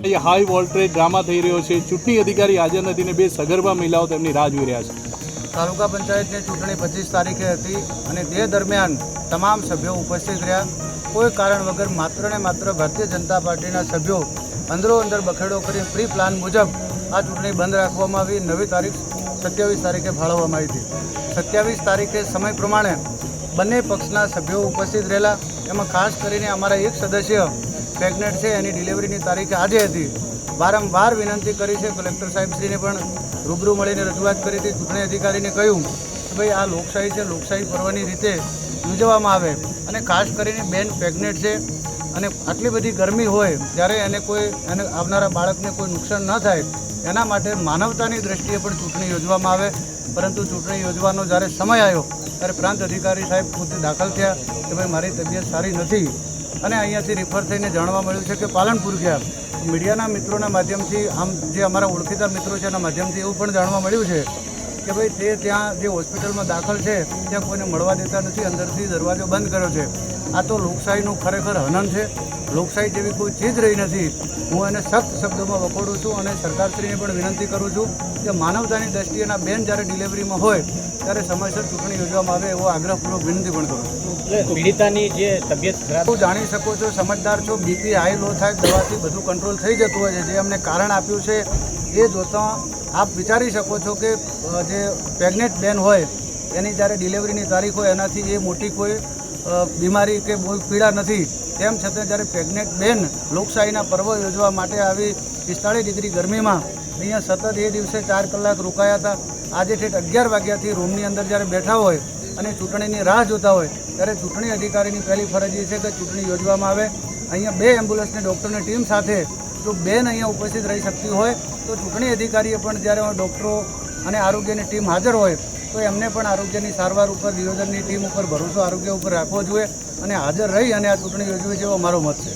એ high voltage drama થઈ રહ્યો છે. ચૂંટણી અધિકારી હાજર નથી ને બે સગર્ભા મહિલાઓ તેમની રાહ જોઈ રહ્યા છે. તાલુકા પંચાયતની ચૂંટણી 25 તારીખે હતી અને તે દરમિયાન તમામ સભ્યો ઉપસ્થિત રહ્યા. કોઈ કારણ વગર માત્ર ને માત્ર ભારતીય જનતા પાર્ટીના સભ્યો અંદરો અંદર બખેડો કરી પ્રી પ્લાન મુજબ આ ચૂંટણી બંધ રાખવામાં આવી. નવી તારીખ 27 તારીખે ફાળવવામાં આવી હતી. 27 તારીખે સમય પ્રમાણે બંને પક્ષના સભ્યો ઉપસ્થિત રહેલા. એમાં ખાસ કરીને અમારા એક સદસ્ય પ્રેગ્નેન્ટ છે, એની ડિલિવરીની તારીખ આજે હતી. વારંવાર વિનંતી કરી છે, કલેક્ટર સાહેબશ્રીને પણ રૂબરૂ મળીને રજૂઆત કરી હતી. ચૂંટણી અધિકારીને કહ્યું કે ભાઈ આ લોકશાહી છે, લોકશાહી પર્વની રીતે યોજવામાં આવે અને ખાસ કરીને બેન પ્રેગ્નેન્ટ છે અને આટલી બધી ગરમી હોય ત્યારે એને આવનારા બાળકને કોઈ નુકસાન ન થાય એના માટે માનવતાની દ્રષ્ટિએ પણ ચૂંટણી યોજવામાં આવે. પરંતુ ચૂંટણી યોજવાનો જ્યારે સમય આવ્યો ત્યારે પ્રાંત અધિકારી સાહેબ પોતે દાખલ થયા કે ભાઈ મારી તબિયત સારી નથી અને અહીંયાથી રિફર થઈને જાણવા મળ્યું છે કે પાલનપુર ગયા. મીડિયાના મિત્રોના માધ્યમથી આમ જે અમારા ઓળખીતા મિત્રો છે એના માધ્યમથી એવું પણ જાણવા મળ્યું છે કે ભાઈ તે ત્યાં જે હોસ્પિટલમાં દાખલ છે ત્યાં કોઈને મળવા દેતા નથી, અંદરથી દરવાજો બંધ કર્યો છે. આ તો લોકશાહીનું ખરેખર હનન છે. લોકશાહી જેવી કોઈ ચીજ રહી નથી. હું એને સખ્ત શબ્દોમાં વખોડું છું અને સરકારશ્રીને પણ વિનંતી કરું છું કે માનવતાની દ્રષ્ટિએના બેન જ્યારે ડિલિવરીમાં હોય ત્યારે સમયસર ચૂંટણી યોજવામાં આવે એવો આગ્રહપૂર્વક વિનંતી પણ કરું છું. પીડિતાની જે તબિયત ખરાબ, તમે જાણી શકો છો, સમજદાર છો, બીપી હાઈ લો થાય દવાથી બધું કંટ્રોલ થઈ જતું હોય છે. જે અમને કારણ આપ્યું છે એ જોતાં આપ વિચારી શકો છો કે જે પ્રેગ્નેન્ટ બેન હોય એની જ્યારે ડિલિવરીની તારીખ હોય એનાથી એ મોટી કોઈ બીમારી કે કોઈ પીડા નથી. તેમ છતાં જ્યારે પ્રેગ્નેન્ટ બેન લોકશાહીના પર્વ યોજવા માટે આવી 45 ડિગ્રી ગરમીમાં અહીંયા સતત એ દિવસે 4 કલાક રોકાયા હતા. આજે ઠેઠ 11 વાગ્યાથી રૂમની અંદર જ્યારે બેઠા હોય અને ચૂંટણીની રાહ જોતા હોય ત્યારે ચૂંટણી અધિકારીની પહેલી ફરજ એ છે કે ચૂંટણી યોજવામાં આવે. અહીંયા 2 એમ્બ્યુલન્સની ડૉક્ટરની ટીમ સાથે જો બેન અહીંયા ઉપસ્થિત રહી શકતી હોય તો ચૂંટણી અધિકારીએ પણ જ્યારે ડૉક્ટરો અને આરોગ્યની ટીમ હાજર હોય તો એમને પણ આરોગ્યની સારવાર ઉપર, નિયોજનની ટીમ ઉપર ભરોસો આરોગ્ય ઉપર રાખવો જોઈએ અને હાજર રહી અને આ ચૂંટણી યોજવી જેવો મારો મત છે.